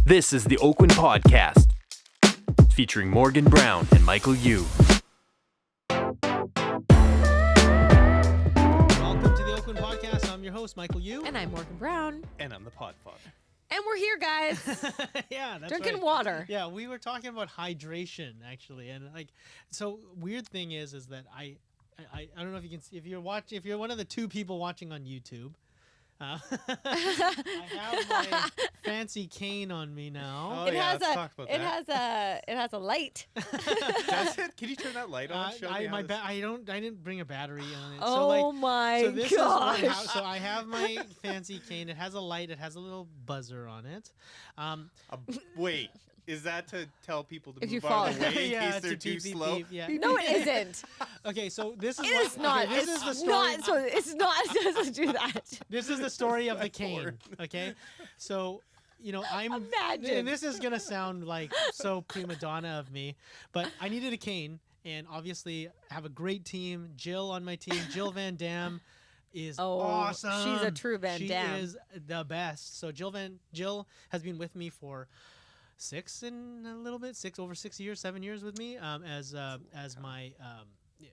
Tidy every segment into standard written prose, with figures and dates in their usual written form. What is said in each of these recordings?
This is the Oakwyn Podcast, featuring Morgan Brown and Michael Yu. Welcome to the Oakwyn Podcast. I'm your host, Michael Yu. And I'm Morgan Brown. And I'm the Podfather. And we're here, guys. Yeah, that's Drinking right. water. Yeah, we were talking about hydration, actually. And so weird thing is that I don't know if you can see, if you're one of the two people watching on YouTube, I have my fancy cane on me now. Oh, let's talk about that. It has a light. Does it? Can you turn that light on? Show me how this... I didn't bring a battery on it. Oh my gosh. So I have my fancy cane. It has a light. It has a little buzzer on it. Wait, is that to tell people to If you move out of the fall. way in Yeah, case they're to too beep, beep, slow? beep, yeah. No, it isn't. Okay, so this is It is not. This is the story. It's not. It doesn't do that. This is the story of the cane. Okay, so I'm Imagine. and this is gonna sound like so prima donna of me, but I needed a cane, and obviously I have a great team. Jill on my team, Jill Van Dam, is awesome. She's a true Van Dam. She is the best. So Jill has been with me for over 6 years, 7 years with me as my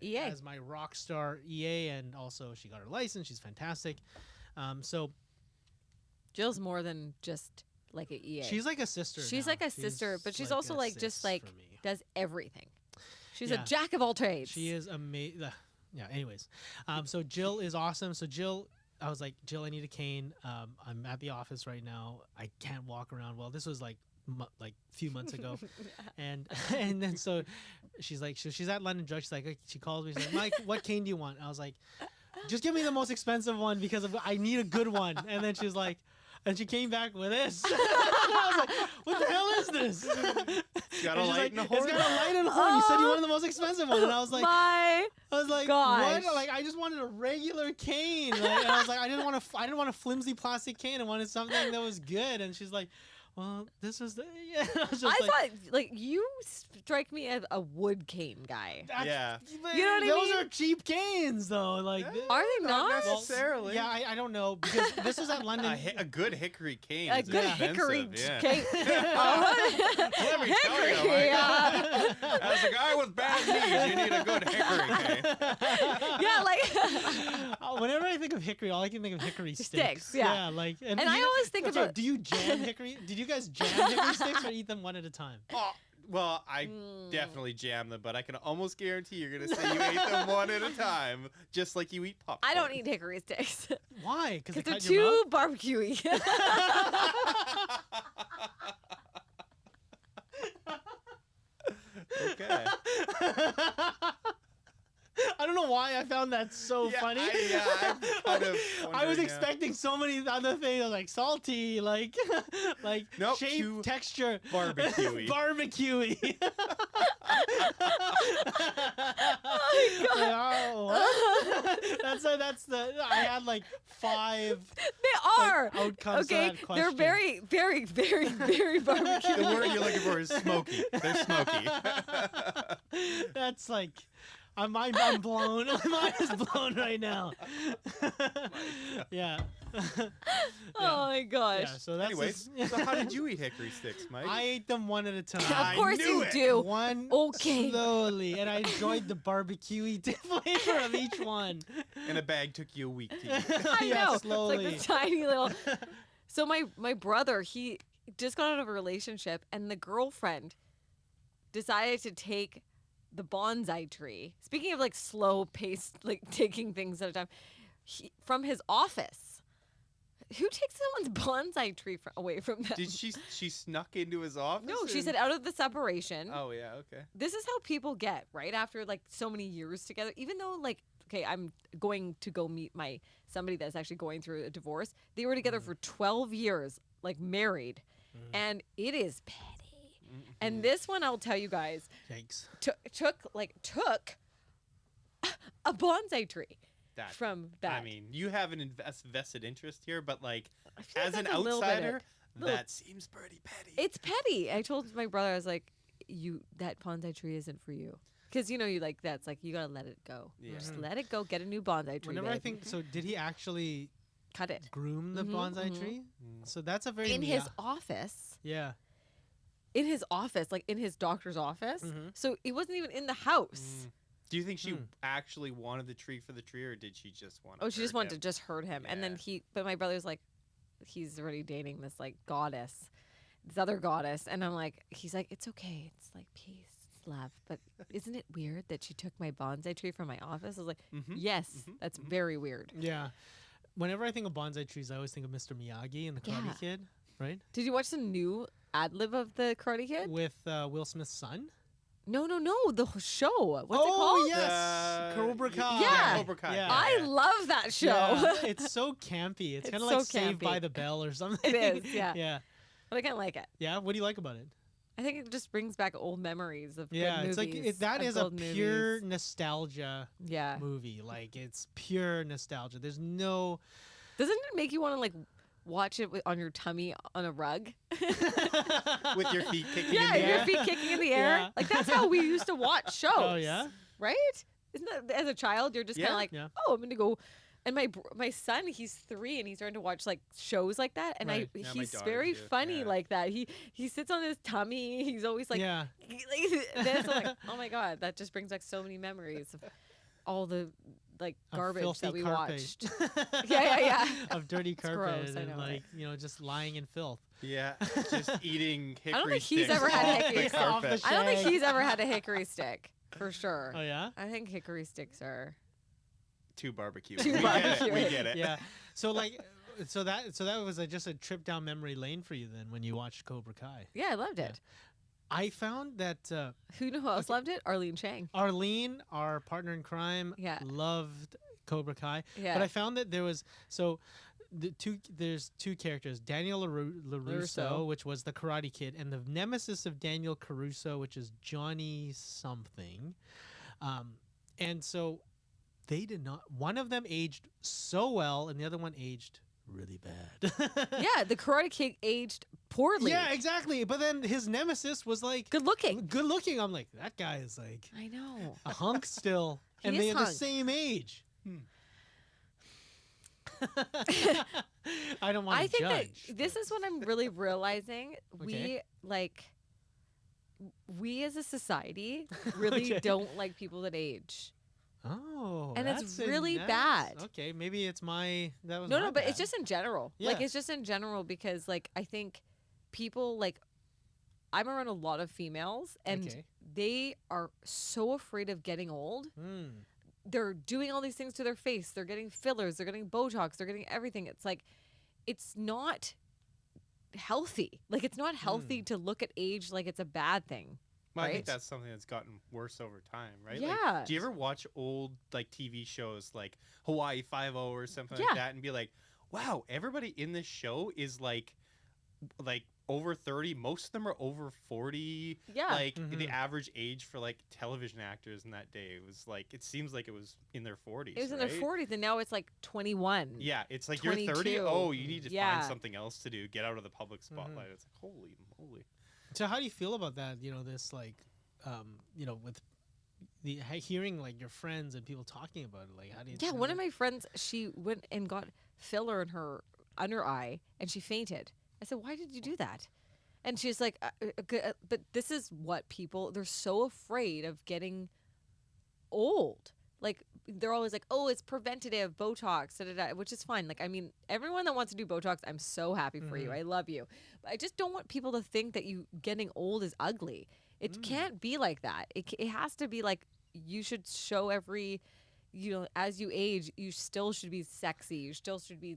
EA. as my rock star EA, and also she got her license. She's fantastic. So Jill's more than just like an EA. she's like a sister. She's now. like a sister, but she's like also a like just sis like for me. does everything. She's Yeah. a jack of all trades. She is amazing. Yeah. Anyways, so Jill is awesome. So Jill, I was like, Jill, I need a cane. I'm at the office right now. I can't walk around. Well, this was like a few months ago, and then so she's like, she's at London Drug. She's like, she calls me. She's like, Mike, what cane do you want? I was like, just give me the most expensive one because I need a good one. And then she's like, and she came back with this. I was like, what the hell is this? It's got a And she's light like, and a it's horn. got a light and a horn. You said you wanted the most expensive one, and I was like, My gosh. what? Like, I just wanted a regular cane. Like, and I was like, I didn't want a flimsy plastic cane. I wanted something that was good. And she's like, well, this was the yeah. I was just I like, thought like you strike me as a wood cane guy. Yeah. You know what I Those mean? are cheap canes, though. Like, Are they not? well, necessarily. yeah, I don't know because this was at London. A good hickory cane. A is good expensive, hickory yeah. cane. Let me tell you, Hickory, Mike. As a guy with bad knees, you need a good hickory cane. Yeah, like Whenever I think of hickory, all I can think of hickory sticks. Sticks, yeah. like, And I always think that's right, about- do you jam hickory? Did you guys jam hickory sticks or eat them one at a time? Oh, well, I definitely jam them, but I can almost guarantee you're going to say you ate them one at a time, just like you eat popcorn. I don't eat hickory sticks Why? Because because they're too barbecuey. Okay. I don't know why I found that so funny. I'm kind of I was wondering, expecting so many other things, like salty, like Nope, shape, too texture, barbecuey. barbecuey. Oh That's the. I had like 5 They are. outcomes to Okay, that question. they're very, very, very, very The barbecue. word you're looking for is smoky. They're smoky. That's like. I'm blown. My mind is blown right now. Yeah. Oh my gosh. Yeah. So that's. Anyways, so how did you eat hickory sticks, Mike? I ate them one at a time. Of course knew you it. do. One Okay. slowly, and I enjoyed the barbecue flavor of each one. And a bag took you a week to eat. I Yeah, know. slowly. It's like the tiny little. So my brother, he just got out of a relationship, and the girlfriend decided to take the bonsai tree. Speaking of like slow paced, like taking things at a time, from his office. Who takes someone's bonsai tree away from them? Did she snuck into his office? No, she and- said out of the separation. Oh yeah, okay. This is how people get, right? After like so many years together, even though like, okay, I'm going to go meet somebody that's actually going through a divorce. They were together for 12 years, like married, and it is petty. And this one, I'll tell you guys, Yikes. took a bonsai tree That, from that. I mean, you have an vested interest here, but like, I feel as like an that's a little bit outsider, it. that seems pretty petty. It's petty. I told my brother, I was like, that bonsai tree isn't for you. Because, you like, that's like, you got to let it go. Yeah. Just let it go. Get a new bonsai tree. Whenever I babe. think, so did he actually cut it groom the Mhm, bonsai mhm. tree. Mm. So that's a very in his office. yeah. In his office, like in his doctor's office. Mhm. So it wasn't even in the house. Do you think she Hmm. actually wanted the tree for the tree, or did she just want? Oh, she just hurt wanted him? to just hurt him. And then Yeah. but my brother's like, he's already dating this like goddess, this other goddess. And I'm like, he's like, it's okay. It's like peace, it's love. But isn't it weird that she took my bonsai tree from my office? I was like, Mhm. yes, Mhm. that's Mhm. very weird. Yeah. Whenever I think of bonsai trees, I always think of Mr. Miyagi and the Karate Yeah. Kid, right? Did you watch the new ad lib of the Karate Kid? With Will Smith's son. No, the show. What's it oh called? yes, Cobra Kai. Yeah. Cobra Kai. Yeah. I love that show. Yeah, it's so campy. It's It's kind of so like Saved by campy. the Bell or something. It is, yeah. yeah. But I kind of like it. Yeah. What do you like about it? I think it just brings back old memories of Yeah, good it's like movies. that of is a gold pure movies. nostalgia Yeah. movie. Like it's pure nostalgia. There's no. Doesn't it make you want to like watch it on your tummy on a rug? With your feet kicking Yeah, in the your air. feet kicking in the air. Yeah. Like that's how we used to watch shows. Oh yeah. Right? Isn't that as a child you're just kind Yeah. of like, Yeah. oh, I'm gonna go. And my son, he's 3 and he's starting to watch like shows like that, and Right. Yeah, my he's daughter very too, funny yeah. like that. He sits on his tummy. He's always like, yeah. like this. I'm like, oh my god, that just brings back so many memories of all the like A garbage that filthy we carpet. watched. Yeah. Of dirty carpet gross, I and know, like just lying in filth. Yeah, just eating hickory don't think he's sticks ever had off hickory the sticks. Off the carpet. I don't think shag. he's ever had a hickory stick for sure. Oh yeah. I think hickory sticks are. Too barbecue. Too We barbecue. get it. Yeah. So like, so that was just a trip down memory lane for you then when you watched Cobra Kai. Yeah, I loved Yeah. it. I found that Who else loved it? Arlene Chang. Arlene, our partner in crime, Yeah. loved Cobra Kai. Yeah. But I found that there's two characters, Daniel LaRusso, LaRusso. which was the Karate Kid, and the nemesis of Daniel Caruso, which is Johnny something. And so they did not, one of them aged so well and the other one aged really bad. Yeah, the Karate Kid aged poorly. Yeah, exactly. But then his nemesis was like Good looking. good looking. I'm like, that guy is like I know. a hunk still. He And is they're the hunk. same age. I don't want to I think judge. that this is what I'm really realizing. Okay. We as a society really Okay. don't like people that age. Oh, And it's that's really that's- bad. Okay, maybe it's my that was No, my but it's bad. just in general. Like Yeah. it's just in general because like I think people like I'm around a lot of females and Okay. they are so afraid of getting old. Mm. They're doing all these things to their face. They're getting fillers, they're getting Botox, they're getting everything. It's like it's not healthy. Like it's not healthy to look at age like it's a bad thing. Well, I Right? think that's something that's gotten worse over time, right? Yeah. Like, do you ever watch old like TV shows like Hawaii 5-0 or something Yeah. like that and be like, wow, everybody in this show is like over 30. Most of them are over 40. Yeah. Like Mhm. the average age for like television actors in that day was like, it seems like it was in their 40s. It was in right? their 40s and now it's like 21. Yeah, it's like you're 30. 22. Oh, you need to Yeah. find something else to do. Get out of the public spotlight. It's like, holy moly. So how do you feel about that? This like, with the hearing like your friends and people talking about it. Like, how do you? Yeah, one of my friends, she went and got filler in her under eye and she fainted. I said, "Why did you do that?" And she's like, "But this is what they're so afraid of getting old. Like they're always like, "Oh, it's preventative Botox," which is fine. Like I mean, everyone that wants to do Botox, I'm so happy for you. I love you. But I just don't want people to think that you getting old is ugly. It can't be like that. It has to be like you should show every, as you age, you still should be sexy. You still should be,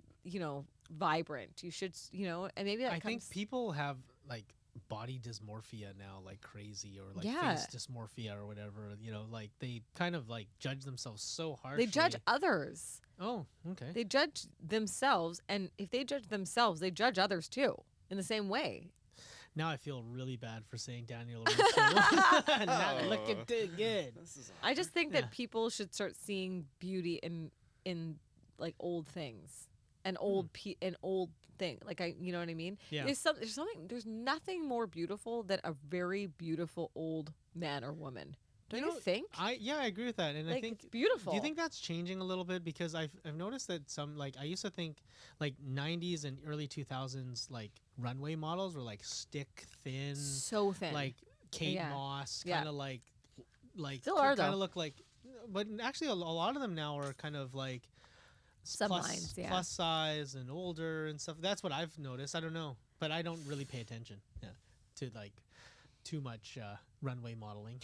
vibrant. You should, and maybe that I comes. think people have like body dysmorphia now, like crazy, or like Yeah. face dysmorphia or whatever. Like they kind of like judge themselves so harshly. They judge others. Oh, okay. They judge themselves, and if they judge themselves, they judge others too in the same way. Now I feel really bad for saying Daniel LaRusso. Not looking too good. This is I just think Yeah. that people should start seeing beauty in like old things and old thing. Like you know what I mean? Yeah. There's nothing more beautiful than a very beautiful old man or woman. Don't you think? I agree with that, and Like, I think it's beautiful. Do you think that's changing a little bit? Because I've noticed that some, like, I used to think like 90s and early 2000s like runway models were like stick thin, so thin? like Kate Yeah. Moss, Yeah. kind of like Still are, kind though. of look like, but actually a lot of them now are kind of like Some plus, lines, yeah. plus size and older and stuff. That's what I've noticed. I don't know, but I don't really pay attention to like too much runway modeling.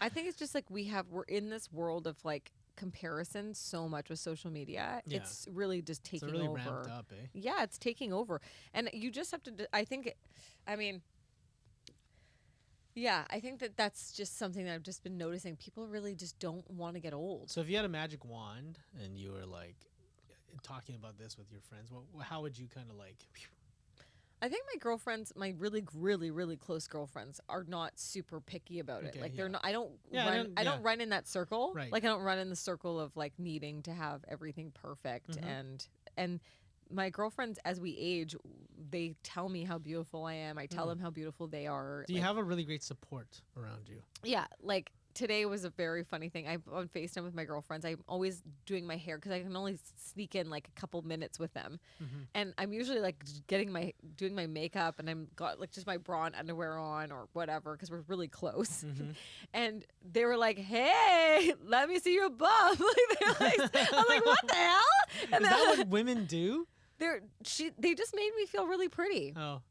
I think it's just like we're in this world of like comparison so much with social media. Yeah. It's really just It's taking really over. ramped up, eh? Yeah, it's taking over. And you just have to, I think, I mean, yeah, I think that's just something that I've just been noticing. People really just don't want to get old. So if you had a magic wand and you were like talking about this with your friends, how would you kind of like? I think my girlfriends, my really, really, really close girlfriends, are not super picky about it. Okay, Like yeah. they're not. I don't Yeah, run. I don't run in that circle. Right. Like I don't run in the circle of like needing to have everything perfect. Mhm. And my girlfriends, as we age, they tell me how beautiful I am. I tell them how beautiful they are. Do you Like, have a really great support around you? Yeah, like today was a very funny thing. I'm on FaceTime with my girlfriends. I'm always doing my hair because I can only sneak in like a couple minutes with them. Mhm. And I'm usually like doing my makeup, and I'm got like just my bra and underwear on or whatever because we're really close. Mhm. And they were like, "Hey, let me see your bum." I'm like, "What the hell?" And Is that what women do? they just made me feel really pretty. Oh,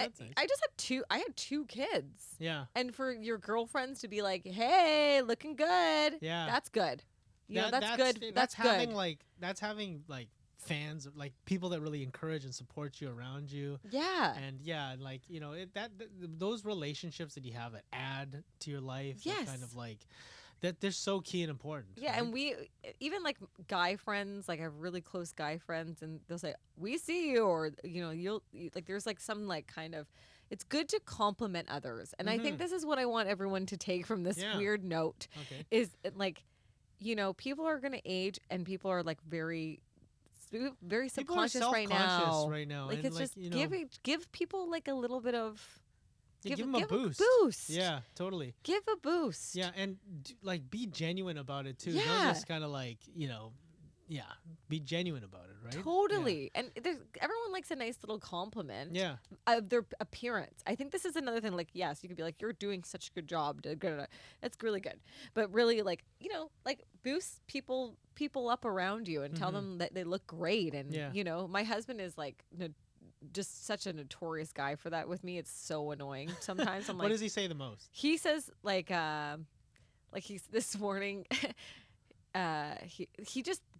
I, that's nice. I just had two kids. Yeah. And for your girlfriends to be like, "Hey, looking good," Yeah. that's good. You know, that's good. That's good. having like fans, like people that really encourage and support you around you. Yeah. And yeah, like, you know, those relationships that you have that add to your life, that kind Yes. of like that, they're so key and important. Yeah, right? and we even like guy friends, like I have really close guy friends, and they'll say, "We see you," or you know, like there's like some like kind of. It's good to compliment others, and I think Mhm. this is what I want everyone to take from this Yeah. weird note. Okay. Is like, you know, people are gonna age, and people are like very People are subconscious right self-conscious now. right now. Like and it's like, just you know, give people like a little bit of give them a give boost. boost. Yeah, totally. Give a boost. Yeah, and like be genuine about it too. Don't Yeah. just kind of like, you know, be genuine about it, right? Totally. And everyone likes a nice little compliment Yeah. of their appearance. I think this is another thing. Like, yes, you could be like, "You're doing such a good job." That's really good. But really, like, you know, like boost people up around you and tell Mhm. them that they look great. And, Yeah. you know, my husband is like just such a notorious guy for that with me. It's so annoying sometimes. I'm What like, does he say the most? he says like he's this morning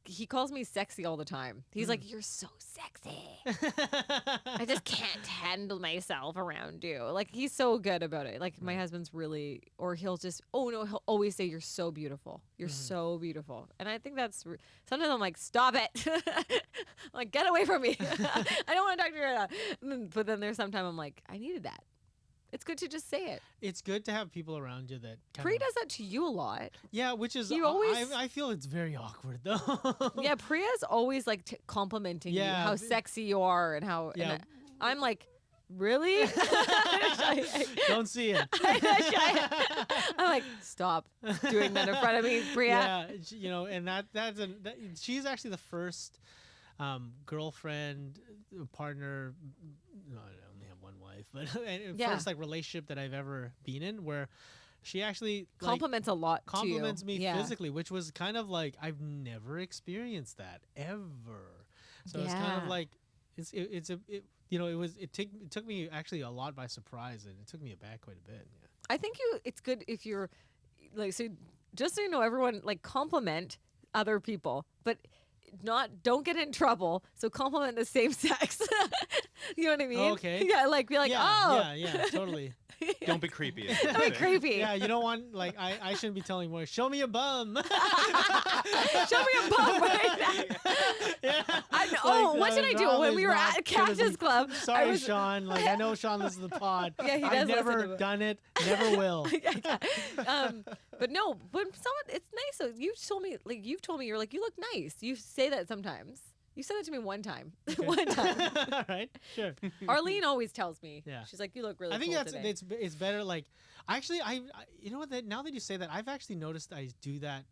he calls me sexy all the time. He's like, "You're so sexy. I just can't handle myself around you." Like he's so good about it. Like my husband's really, or he'll always say, "You're so beautiful. You're so beautiful." And I think that's sometimes I'm like, "Stop it." I'm like, "Get away from me." I don't want to talk to you right now. But then there's sometimes I'm like, I needed that. It's good to just say it. It's good to have people around you that kind Pri of, does that to you a lot. yeah, which is You always- I feel it's very awkward though. Yeah, Priya's always like complimenting you Yeah, how b- sexy you are and how. Yeah. And I'm like, really? Don't see it. I'm like, stop doing that in front of me, Priya. Yeah, you know, and she's actually the first girlfriend, partner. No, I only have one wife, but Yeah. first like relationship that I've ever been in where she actually like, Compliments a lot. compliments to me you. Yeah. physically, which was kind of like I've never experienced that ever. So it's kind of Yeah. like it took me actually a lot by surprise, and it took me aback quite a bit. Yeah. I think it's good if you're like, so just so you know, everyone like compliment other people, but don't get in trouble. So compliment the same sex. You know what I mean? Okay. Yeah, like be like, "Oh, yeah, totally. Don't be creepy. that'd be creepy." Yeah, you don't want like I shouldn't be telling more. Show me a bum. Show me a bum right now. Yeah. What should I do? When we were at Cactus Club, I Sorry, was- Sean. Like I know Sean listens to the pod. Yeah, he does I've listen never to it. done it. Never will. But no, but someone, it's nice. So you've told me you're like, "You look nice." You say that sometimes. You said that to me one time. One time. All right, sure. Arlene always tells me. Yeah. She's like, you look really I think cool that's today. it's better. Like, actually, you know what? Now that you say that, I've actually noticed I do that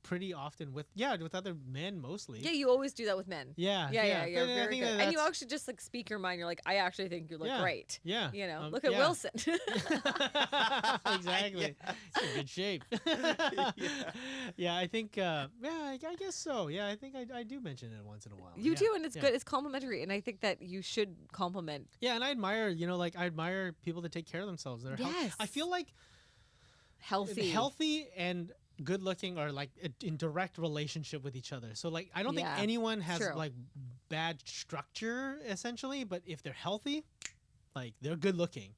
pretty often with other men mostly. Yeah, you always do that with men. Yeah. Yeah, you're But I very think good. that And you that's- actually just like speak your mind. You're like, I actually think you look great. Yeah. You know, look at yeah. Wilson. Exactly. He's in good shape. Yeah, I think. I guess so. Yeah, I think I do mention it once in a while. You Yeah. do, and it's Yeah. good. It's complimentary, and I think that you should compliment. Yeah, and I admire, I admire people that take care of themselves. That are Yes. I feel like Healthy. and good looking are like in direct relationship with each other. So like I don't think Yeah, anyone has true. like bad structure essentially, but if they're healthy, like they're good looking.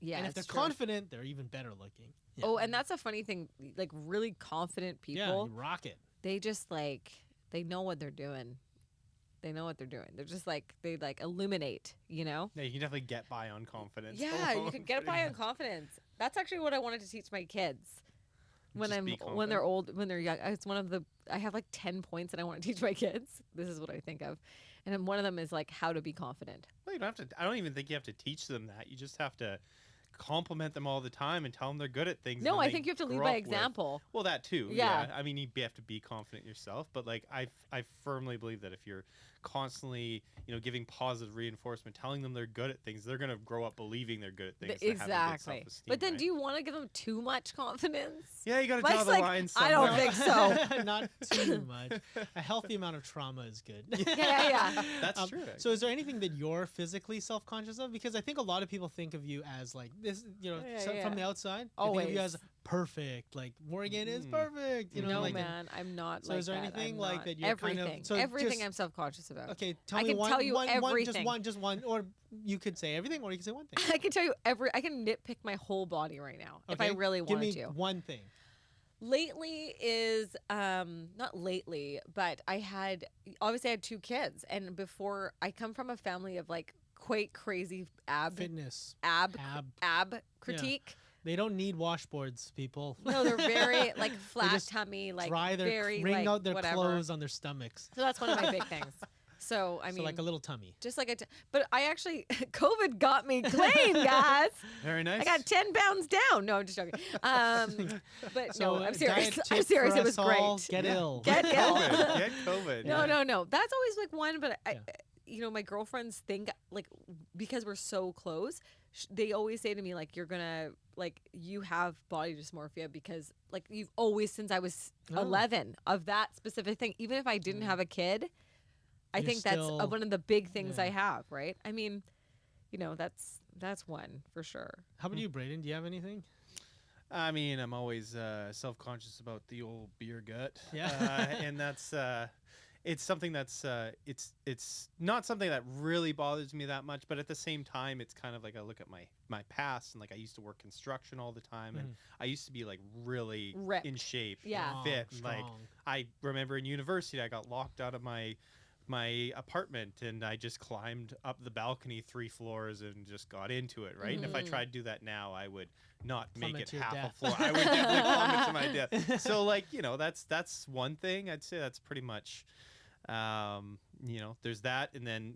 Yeah, and if they're it's true. confident, they're even better looking. Yeah. Oh, and that's a funny thing. Like really confident yeah, people, you rock it. they just like they know what they're doing. They know what they're doing. They're just like they like illuminate. You know. Yeah, you can definitely get by on confidence. Yeah, you alone, can get pretty by on much. confidence. That's actually what I wanted to teach my kids. When Just be when they're confident. old, when they're young, it's one of the. I have like 10 points that I want to teach my kids. This is what I think of, and then one of them is like how to be confident. Well, you don't have to. I don't even think you have to teach them that. You just have to compliment them all the time and tell them they're good at things. No, that I they think you have to lead grew by up with. example. Well, that too. Yeah. I mean, you have to be confident yourself, but like I firmly believe that if you're constantly, giving positive reinforcement, telling them they're good at things, they're gonna grow up believing they're good at things. and having good Exactly. self-esteem, But then, right? do you want to give them too much confidence? Yeah, you gotta Mike's draw the like, line I somewhere. don't think so. Not too much. A healthy amount of trauma is good. Yeah. That's true. So is there anything that you're physically self-conscious of? Because I think a lot of people think of you as like this, Yeah, from yeah. the outside. They think of you Always. as perfect. Like Morgan is Mm. perfect. No, like, man, I'm not. So like is there that. anything I'm like not. that you're kind of- everything? so Everything just- I'm self-conscious about. Okay, tell I me can one. tell you everything. Just one, or you could say everything, or you could say one thing. I can tell you I can nitpick my whole body right now if I Okay, really Give wanted me to. one thing. Lately is not lately, but I had 2 kids, and before I come from a family of like quite crazy Fitness. ab Ab. critique. They don't need washboards, people. No, they're very like flat just tummy, like Dry their, very wring like out their whatever. clothes on their stomachs. So that's one of my big things. So I So mean, like a little tummy. just like but I actually COVID got me clean, guys. Very nice. I got 10 pounds down. No, I'm just joking. But So no, I'm serious. diet I'm tip serious. for It was us all, great. Get ill. Get ill. COVID. Get COVID. No, no. That's always like one, but Yeah. my girlfriends think like because we're so close, they always say to me like you're gonna like you have body dysmorphia because like you've always since I was Oh. 11 of that specific thing. Even if I didn't have a kid, I You're think that's still- one of the big things yeah. I have. Right? I mean, that's one for sure. How about you, Brayden? Do you have anything? I mean, I'm always self-conscious about the old beer gut. Yeah. And that's it's something that's it's not something that really bothers me that much, but at the same time, it's kind of like I look at my past and like I used to work construction all the time, and I used to be like really Ripped. in shape, Yeah. and fit. Strong, and, like strong. I remember in university, I got locked out of my apartment and I just climbed up the balcony 3 floors and just got into it, right? And if I Mhm. tried to do that now, I would not make Plummet it to your half a death. floor. I would definitely plummet to my death. So like, that's one thing. I'd say that's pretty much there's that, and then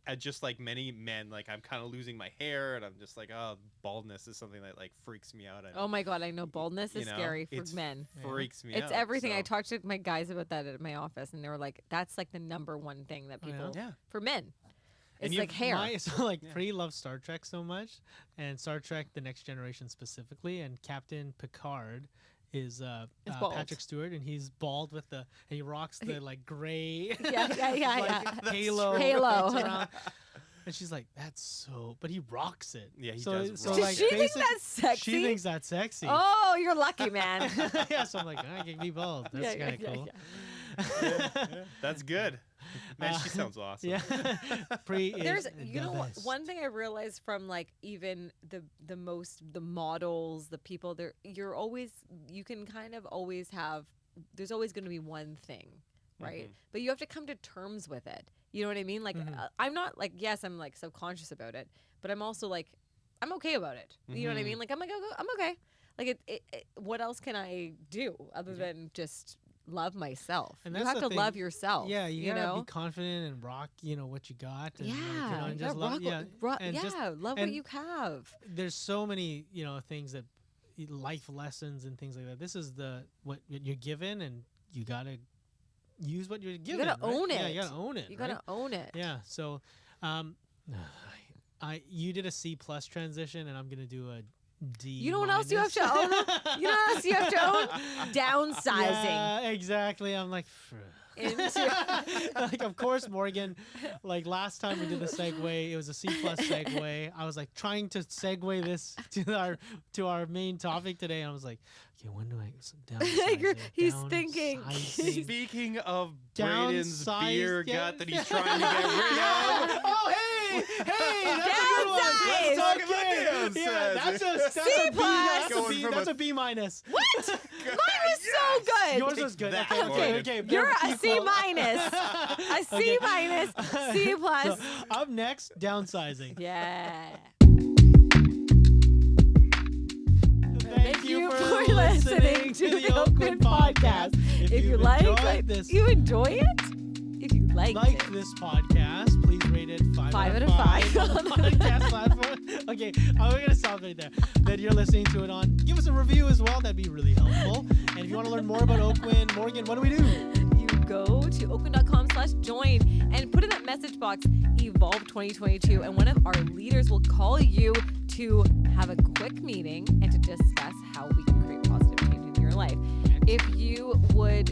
I just like many men, like I'm kind of losing my hair, and I'm just like, oh, baldness is something that like freaks me out. Oh my god, I know baldness is You know, scary for it's men. freaks me out. It's everything. I so- talked to my guys about that at my office, and they were like, "That's like the number one thing that Oh, yeah? people Yeah. for men. And It's you- like hair." Yeah. Pre loves Star Trek so much, and Star Trek: The Next Generation specifically, and Captain Picard is bald. Patrick Stewart, and he's bald with and he rocks the like gray yeah, yeah. like, halo. Halo. that's around. And she's like, "That's so," but he rocks it. Yeah, he so, does So rock Does like, it. she think basic- that's sexy? She thinks that's sexy. Oh, you're lucky, man. Yeah, so I'm like, I can be bald. That's Yeah, kind of yeah, cool. Yeah, that's good. Man, she sounds awesome. Yeah. Pre is There's, the best. one thing I realized from like even the models, the people there, you can kind of always have. There's always going to be one thing, right? Mhm. But you have to come to terms with it. You know what I mean? Like Mhm. I'm not like yes, I'm like subconscious about it, but I'm also like I'm okay about it. You know what I Mhm. mean? Like I'm like I'm okay. Like what else can I do other than just love myself. And You that's have the to thing. love yourself. Yeah, you gotta know? be confident and rock, what you got. And, Yeah, and you just gotta love, and yeah, just love what and you have. there's so many, things that life lessons and things like that. This is what you're given, and you gotta use what you're given. gotta right? own Yeah, it. you gotta own it. You right? gotta own it. Yeah. So, you did a C+ transition, and I'm gonna do a D. You know what else you have to own? You know what else you have to own? Downsizing. Yeah, exactly. I'm like, like, of course, Morgan. Like last time we did the segue, it was a C+ segue. I was like trying to segue this to our main topic today. And I was like, okay, when do I downsize? He's thinking. Speaking of Downsized, Braden's beer yeah. gut that he's trying to get rid of. Oh, hey, that's a good one. Downsize. Let's talk about Okay. downsizing. Yeah, that's a C+. B. That's a Going B. from That's a- a B-. What? Mine was so good. Yours was good. that, Okay, Morgan. okay. You're a equal. C minus. A C Okay. minus. C plus. So, up next, downsizing. Yeah. Thank you for listening to the Oakwyn podcast. If you you've like enjoyed this, you enjoy it? If you like it. this podcast, please rate it 5 5 out of out of 5 5. on the podcast platform. Okay, we're gonna stop right there. That you're listening to it on. Give us a review as well. That'd be really helpful. And if you want to learn more about Oakwyn, Morgan, what do we do? You go to oakwyn.com/join and put in that message box Evolve 2022, and one of our leaders will call you to have a quick meeting and to discuss how we can create positive change in your life. If you would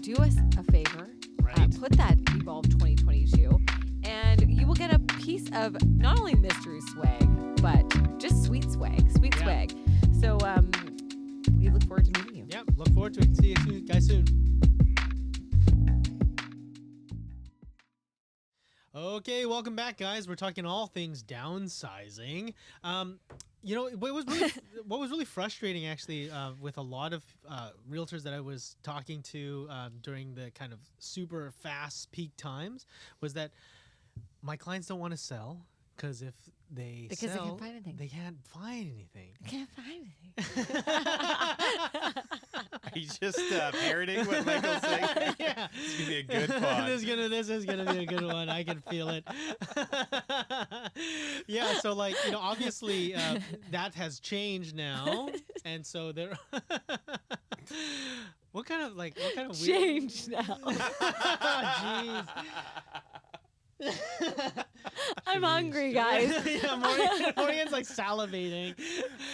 do us a favor, Right. put that Evolve 2022, and you will get a piece of not only mystery swag, but just sweet swag. Yeah. Swag. So we look forward to meeting you. Yep, look forward to it. See you guys soon. Okay, welcome back, guys. We're talking all things downsizing. What was really frustrating, actually, with a lot of realtors that I was talking to during the kind of super fast peak times, was that my clients don't want to sell because if they Because they sell, can't find anything. they can't find anything. I can't find anything. Are you just parroting what Michael's saying? Yeah. This is going to be a good pod. This is gonna be a good one. I can feel it. Yeah, so obviously that has changed now, and so there. What kind of weird? Change now. Jeez. I'm hungry, guys. Yeah, Morgan's like salivating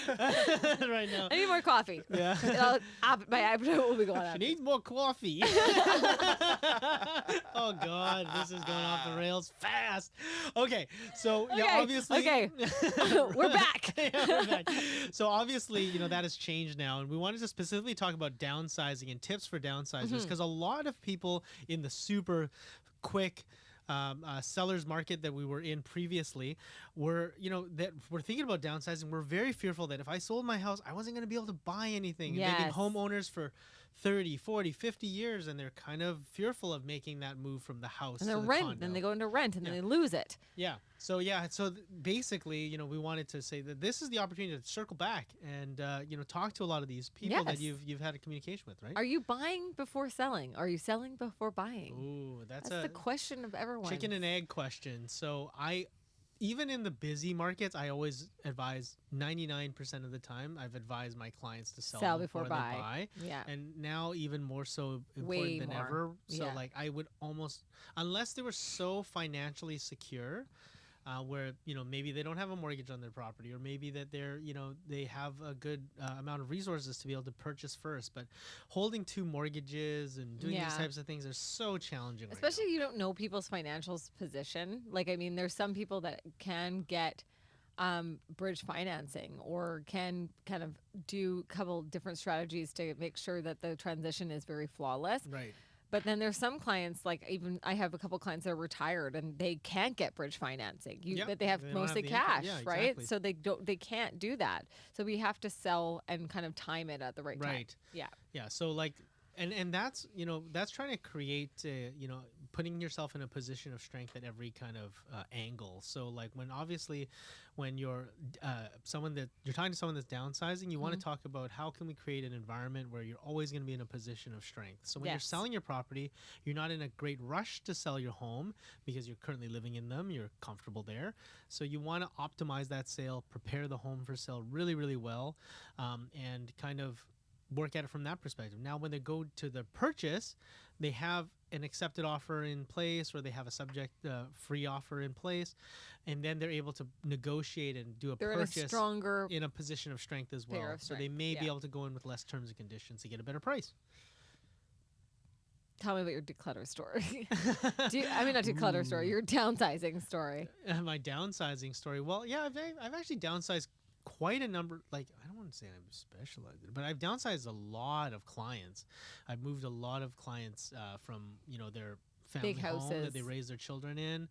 right now. I need more coffee. Yeah. My appetite will be going She up. needs more coffee. Oh God, this is going off the rails fast. Okay, so yeah, obviously. Okay. We're back. Yeah, we're back. So obviously, that has changed now, and we wanted to specifically talk about downsizing and tips for downsizers because a lot of people in the super quick sellers market that we were in previously were thinking about downsizing. We're very fearful that if I sold my house, I wasn't going to be able to buy anything. And they've been Yes. homeowners for 30, 40, 50 years, and they're kind of fearful of making that move from the house And to then the rent, condo. then they go into rent, and then Yeah. they lose it. Yeah. So basically, we wanted to say that this is the opportunity to circle back and talk to a lot of these people that Yes. you've had a communication with, right? Are you buying before selling? Are you selling before buying? Ooh, that's That's a the question of everyone. chicken and egg question. So even in the busy markets, I always advise 99% of the time. I've advised my clients to sell before they buy. buy. Yeah. And now even more so important Way than more. ever. So Yeah. I would almost, unless they were so financially secure, where maybe they don't have a mortgage on their property, or maybe that they have a good amount of resources to be able to purchase first. But holding two mortgages and doing these Yeah. types of things are so challenging. Especially if you don't know people's financial position. There's some people that can get bridge financing or can kind of do a couple different strategies to make sure that the transition is very flawless. Right. But then there's some clients, even I have a couple clients that are retired and they can't get bridge financing. Yep, But they have they don't have mostly the income. cash, Yeah, right? exactly. So they can't do that. So we have to sell and kind of time it at the right time. Right. Yeah. Yeah. So and that's that's trying to create putting yourself in a position of strength at every kind of angle. So like when you're you're talking to someone that's downsizing, you want to talk about how can we create an environment where you're always going to be in a position of strength. So when you're selling your property, you're not in a great rush to sell your home because you're currently living in them, you're comfortable there. So you want to optimize that sale, prepare the home for sale really, really well, and kind of work at it from that perspective. Now, when they go to the purchase, they have an accepted offer in place, or they have a subject free offer in place, and then they're able to negotiate and do a purchase in a stronger in a position of strength as well. So they strength, may be able to go in with less terms and conditions to get a better price. Tell me about your declutter story. Not declutter story, your downsizing story. My downsizing story. Well, yeah, I've actually downsized quite a number. Like, I don't want to say I'm specialized, but I've downsized a lot of clients. I've moved a lot of clients from their family Big home houses that they raise their children in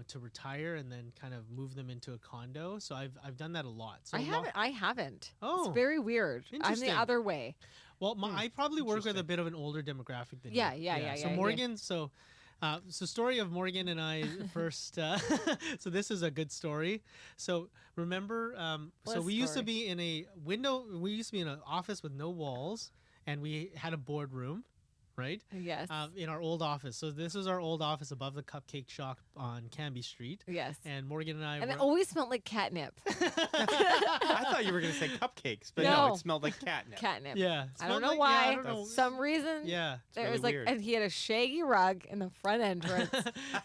to retire, and then kind of move them into a condo. So I've done that a lot. So I haven't. Oh, it's very weird. I'm interesting. the other way. Well, I probably work with a bit of an older demographic than Yeah. you. So Morgan, so story of Morgan and I first. So this is a good story. So remember, we used to be in a window. We used to be in an office with no walls, and we had a boardroom, right? Yes. In our old office. So this was our old office above the Cupcake Shop on Canby Street. Yes. And Morgan and I. And it always smelled like catnip. I thought you were going to say cupcakes, but no, it smelled like catnip. Catnip. Yeah. I don't know like, why. Yeah, I don't know. Some reason. Yeah. There really was like, weird. and he had a shaggy rug in the front entrance.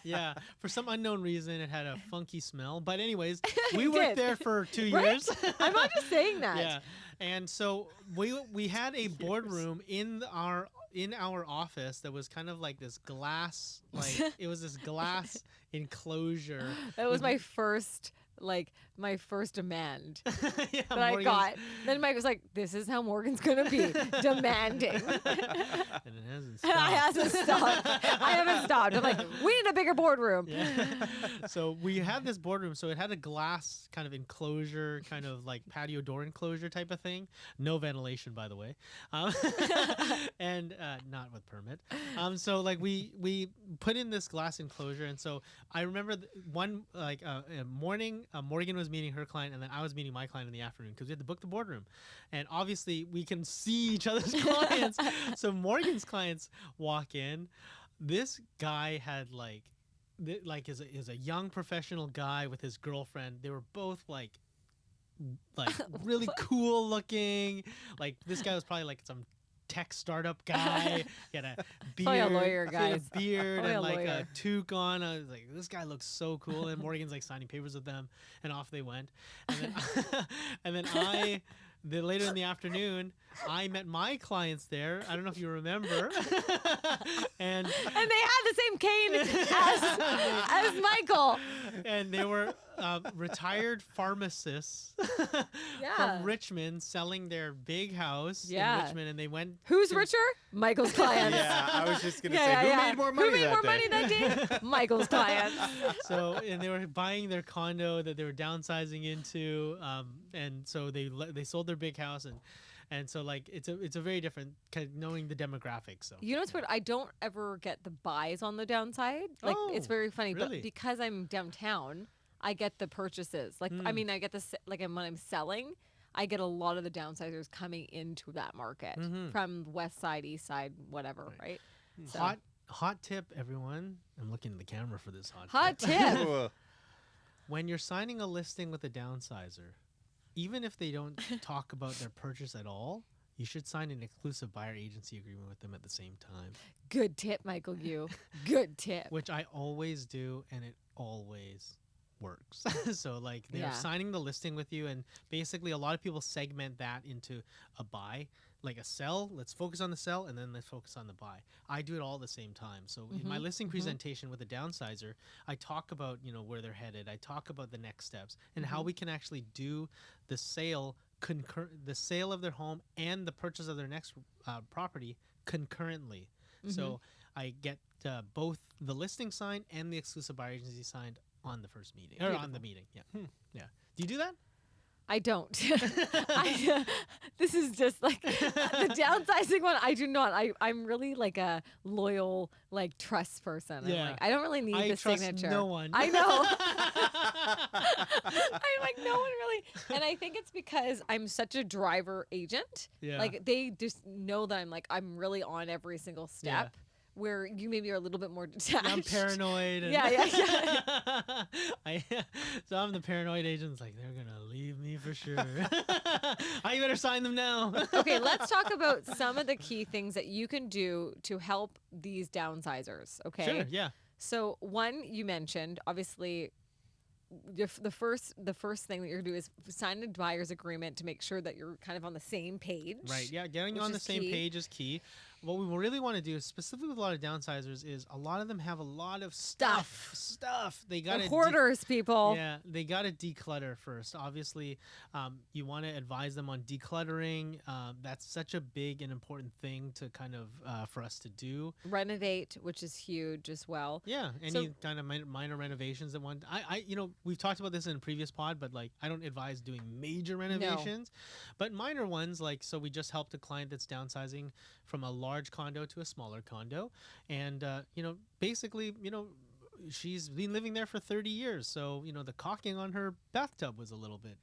Yeah. For some unknown reason, it had a funky smell. But anyways, we worked there for 2 years. I'm not just saying that. Yeah. And so we had a boardroom in our office that was kind of like this glass, like it was this glass enclosure. That was my first demand Yeah, that I got. Then Mike was like, "This is how Morgan's gonna be, demanding." And it hasn't I stopped. haven't stopped. I'm like, we need a bigger boardroom. Yeah. So we had this boardroom. So it had a glass kind of enclosure, kind of like patio door enclosure type of thing. No ventilation, by the way, and not with permit. So like we put in this glass enclosure, and so I remember one morning, Morgan was meeting her client, and then I was meeting my client in the afternoon because we had to book the boardroom, and obviously we can see each other's clients. So Morgan's clients walk in. This guy had is a young professional guy with his girlfriend. They were both like really cool looking. Like this guy was probably like some tech startup guy. He had a beard, Probably a lawyer, he had guys. a beard Probably and a like a lawyer. toque on. I was like, this guy looks so cool. And Morgan's like signing papers with them, and off they went. And then later in the afternoon, I met my clients there. I don't know if you remember. and they had the same cane as Michael. And they were retired pharmacists Yeah. from Richmond selling their big house Yeah. in Richmond, and they went. Who's to- richer? Michael's clients. Yeah, I was just going to say, who made more money Who made that more day? money that day? Michael's clients. So, and they were buying their condo that they were downsizing into, and so they sold their big house, and so like it's a very different kind of knowing the demographics. So You know what's weird? I don't ever get the buys on the downside. Like it's Oh, very funny, really? but because I'm downtown, I get the purchases. Like I mean, I get when I'm selling, I get a lot of the downsizers coming into that market from west side, east side, whatever, right? So- hot tip, everyone. I'm looking at the camera for this Hot tip. Ooh. When you're signing a listing with a downsizer, even if they don't talk about their purchase at all, you should sign an exclusive buyer agency agreement with them at the same time, Good tip, Michael. Good tip. which I always do, and it always works. So like they're Yeah. signing the listing with you, and basically a lot of people segment that into a buy, like a sell. Let's focus on the sell, and then let's focus on the buy. I do it all at the same time. So in my listing presentation with a downsizer, I talk about where they're headed. I talk about the next steps and how we can actually do the sale the sale of their home and the purchase of their next property concurrently. So I get both the listing signed and the exclusive buyer agency signed on the first meeting or on the meeting. Yeah. Yeah. Do you do that? I don't. This is just like the downsizing one. I do not. I'm really like a loyal, like trust person. I'm Yeah. like, I don't really need I the trust signature. no one. I know. I'm like, no one really. And I think it's because I'm such a driver agent. Yeah. Like they just know that I'm really on every single step. Where you maybe are a little bit more detached. I'm paranoid. And Yeah. So I'm the paranoid agent. It's like, they're going to leave me for sure. I better sign them now. Okay, let's talk about some of the key things that you can do to help these downsizers. Okay. Sure, yeah. So one you mentioned, obviously, the first thing that you're gonna do is sign a buyer's agreement to make sure that you're kind of on the same page. Right. Yeah. Getting which on the is same key. page is key. What we really want to do, specifically with a lot of downsizers, is a lot of them have a lot of stuff. They got They're hoarders, people. Yeah, they got to declutter first. Obviously, you want to advise them on decluttering. That's such a big and important thing to kind of for us to do. Renovate, which is huge as well. Yeah, any So- kind of minor renovations that one. We've talked about this in a previous pod, but like I don't advise doing major renovations, but minor ones. Like, so we just helped a client that's downsizing from a large condo to a smaller condo, and basically, she's been living there for 30 years, so the caulking on her bathtub was a little bit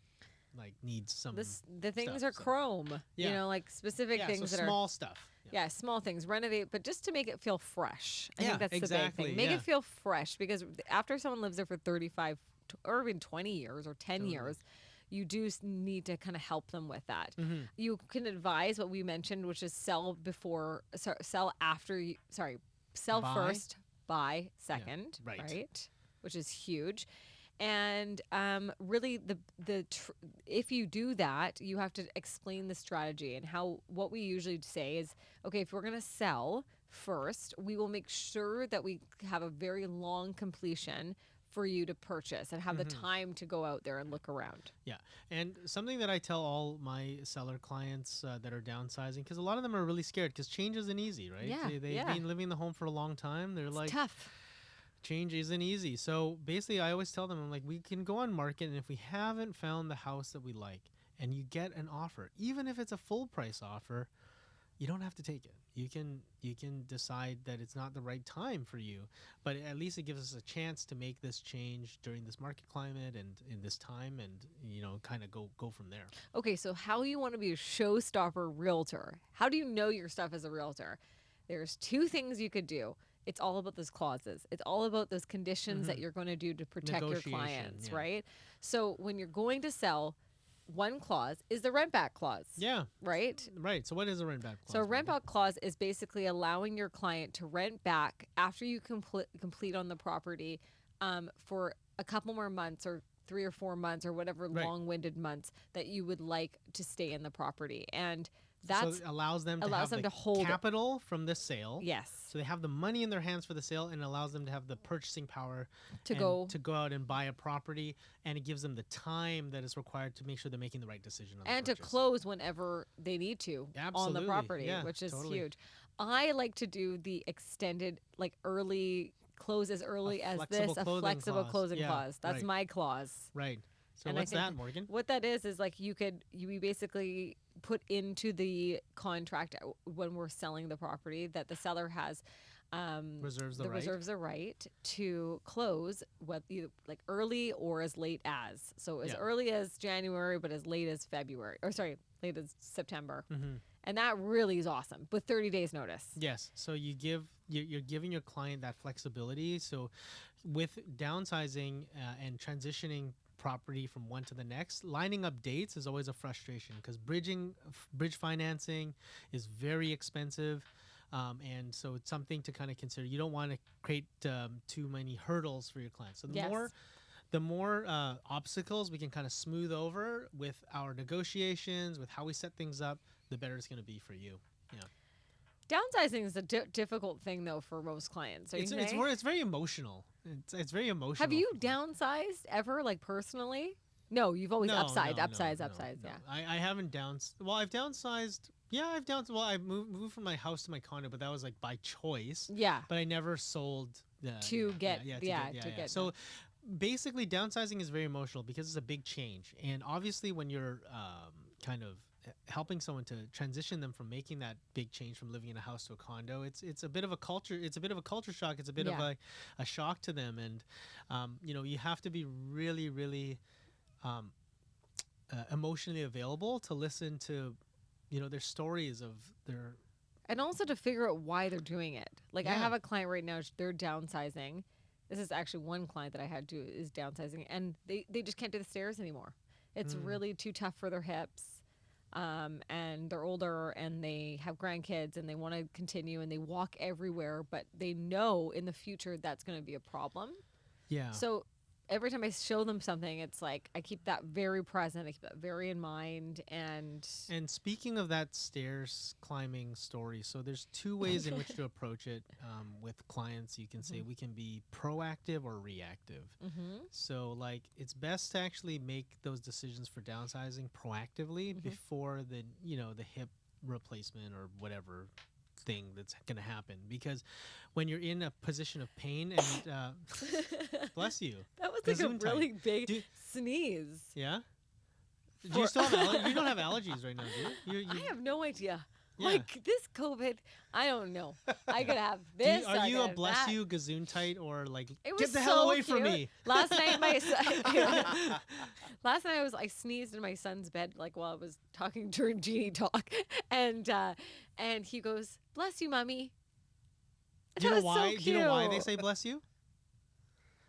like needs some The things stuff, are so- chrome. Yeah. Like specific things so that small stuff. are small things. Renovate, but just to make it feel fresh. I Yeah, think that's the big exactly, thing. Make yeah. it feel fresh, because after someone lives there for 35 or even 20 years or 10 Totally. years, you do need to kind of help them with that. Mhm. You can advise what we mentioned, which is sell Buy. first, buy second, right. Which is huge. And really, if you do that, you have to explain the strategy and what we usually say is, okay, if we're going to sell first, we will make sure that we have a very long completion for you to purchase and have the time to go out there and look around. Yeah, and something that I tell all my seller clients that are downsizing, because a lot of them are really scared because change isn't easy, right? Yeah, They've yeah. been living in the home for a long time. They're It's like, tough. change isn't easy. So basically, I always tell them, I'm like, we can go on market, and if we haven't found the house that we like, and you get an offer, even if it's a full price offer, you don't have to take it. You can decide that it's not the right time for you, but at least it gives us a chance to make this change during this market climate and in this time, and kind of go from there. Okay, so how you want to be a showstopper realtor? How do you know your stuff as a realtor? There's two things you could do. It's all about those clauses. It's all about those conditions that you're going to do to protect your Negotiation, clients, yeah. right? So when you're going to sell, one clause is the rent back clause, Yeah, right? right. So what is a rent back clause? So a rent Megan? back clause is basically allowing your client to rent back after you complete on the property for a couple more months or 3 or 4 months or whatever Right. long-winded months that you would like to stay in the property. And So that's it allows them to allows have them the to hold it. capital from the sale. yes, So they have the money in their hands for the sale, and allows them to have the purchasing power to and go out and buy a property, and it gives them the time that is required to make sure they're making the right decision on and the to purchase. close whenever they need to on Absolutely, the property, yeah, which is totally. huge. I like to do the extended, like early close as early as flexible this, a closing flexible clause. closing Yeah, clause. That's right. my clause. Right. So And I what's think that, Morgan? What that is like you basically put into the contract when we're selling the property that the seller has Reserves the right. reserves the right to close either like early or as late as. So as Yeah. early as January, but as late as February, or sorry, late as September. Mm-hmm. And that really is awesome with 30 days notice. Yes. So you're giving your client that flexibility. So with downsizing and transitioning property from one to the next, lining up dates is always a frustration because bridge financing is very expensive. And so it's something to kind of consider. You don't want to create too many hurdles for your clients. So the more obstacles we can kind of smooth over with our negotiations, with how we set things up, the better it's going to be for you. Yeah. Downsizing is a difficult thing though for most clients. Are you saying? It's very emotional. It's very emotional. Have you downsized ever, like personally? No, you've always upsized. No. Yeah. I haven't Well, I've downsized. Yeah, I've downsized. Well, I moved from my house to my condo, but that was like by choice. Yeah. But I never sold. To get. So basically, downsizing is very emotional because it's a big change, and obviously, when you're kind of helping someone to transition them from making that big change from living in a house to a condo, it's a bit of a culture shock. It's a bit of a shock to them, and you have to be really, really emotionally available to listen to their stories of their. And also to figure out why they're doing it. Like I Yeah. have a client right now, they're downsizing. This is actually one client that I had to is downsizing, and they just can't do the stairs anymore. It's really too tough for their hips. And they're older and they have grandkids and they want to continue and they walk everywhere, but they know in the future that's going to be a problem. Yeah. So every time I show them something, it's like I keep that very present. I keep that very in mind. And speaking of that stairs climbing story, so there's two ways in which to approach it with clients. You can say we can be proactive or reactive. So like it's best to actually make those decisions for downsizing proactively before the hip replacement or whatever thing that's going to happen, because when you're in a position of pain and bless you, that was like a really big sneeze. Yeah. Do you still have you don't have allergies right now, do you? I have no idea. Yeah. Like this COVID, I don't know. I could have this. Are you a have bless that. you gazoon-tight or like It get was the hell so away from cute. me? Last night, last night I sneezed in my son's bed like while I was talking during Genie Talk, and he goes, "Bless you, mommy." Do you know That was why? so Do you know why they cute. say bless you?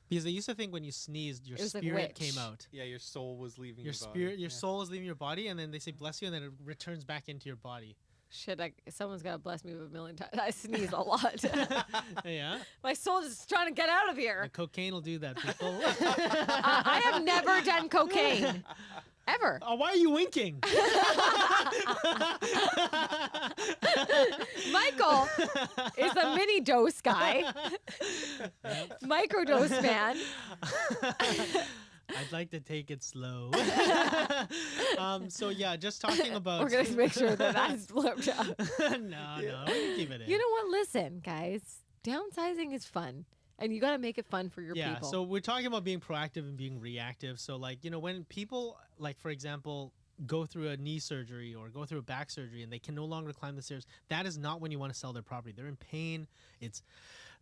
Because they used to think when you sneezed, your It was like spirit witch. came out. Yeah, your soul was leaving Your your spirit, body. your soul is leaving your body, and then they say bless you, and then it returns back into your body. Shit, someone's gotta bless me a million times. I sneeze a lot. Yeah. My soul is just trying to get out of here. And cocaine will do that, people. I have never done cocaine. Ever. Why are you winking? Michael is a mini dose guy. Microdose man. I'd like to take it slow. So yeah, just talking about. We're gonna make sure that that's looked up. No, we can keep it in. You know what? Listen, guys. Downsizing is fun. And you got to make it fun for your people. So we're talking about being proactive and being reactive. So like, when people, like for example, go through a knee surgery or go through a back surgery and they can no longer climb the stairs, that is not when you want to sell their property. They're in pain. It's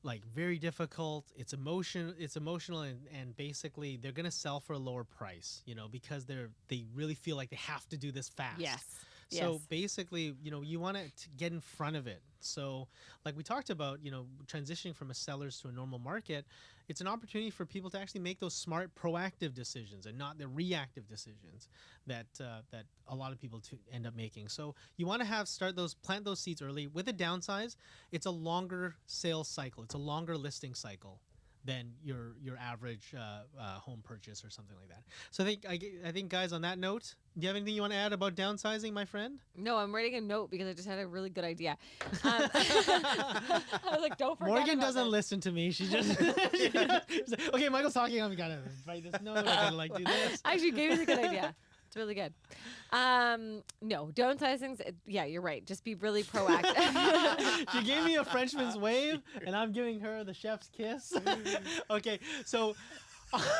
like very difficult. It's emotional and basically they're going to sell for a lower price, because they really feel like they have to do this fast. Yes. So Yes. basically, you want to get in front of it. So like we talked about, transitioning from a seller's to a normal market, it's an opportunity for people to actually make those smart, proactive decisions and not the reactive decisions that a lot of people end up making. So you want to plant those seeds early. With a downsize, it's a longer sales cycle. It's a longer listing cycle than your average home purchase or something like that. So I think guys, on that note, do you have anything you want to add about downsizing, my friend? No, I'm writing a note because I just had a really good idea. I was like, don't forget Morgan about doesn't this. listen to me. She just she's like, okay, Michael's talking. I'm gonna write this note. I'm gonna like do this. Actually, you gave me the good idea. It's really good. No, downsizing's, yeah, you're right. Just be really proactive. She gave me a Frenchman's wave, and I'm giving her the chef's kiss. Okay, so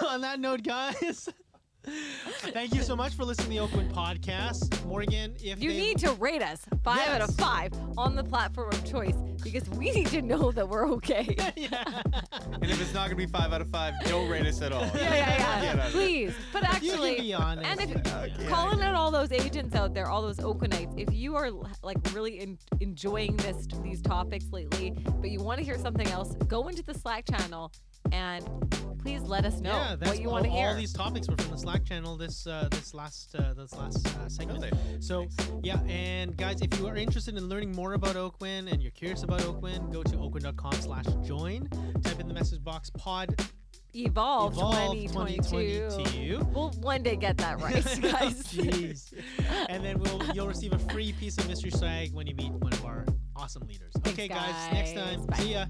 on that note, guys, thank you so much for listening to the Oakwyn podcast. Morgan, if You need to rate us 5 out of 5 on the platform of choice because we need to know that we're okay. yeah. And if it's not gonna be 5 out of 5, don't rate us at all. Yeah. Get out of it. Please. But You actually, can be honest. and if Okay. calling out all those agents out there, all those Oakwynites, if you are like really enjoying these topics lately, but you want to hear something else, go into the Slack channel and please let us know Yeah, that's what you want to hear. All these topics were from the Slack channel this last segment. Really? So Nice. yeah, and guys, if you are interested in learning more about Oakwyn and you're curious about Oakwyn, go to oakwyn.com/join. Type in the message box pod Evolve Evolve 2022. 2022. We'll one day get that right, guys. Jeez. And then you'll receive a free piece of mystery swag when you meet one of our awesome leaders. Thanks, Okay, guys. Next time. guys. Bye. See ya.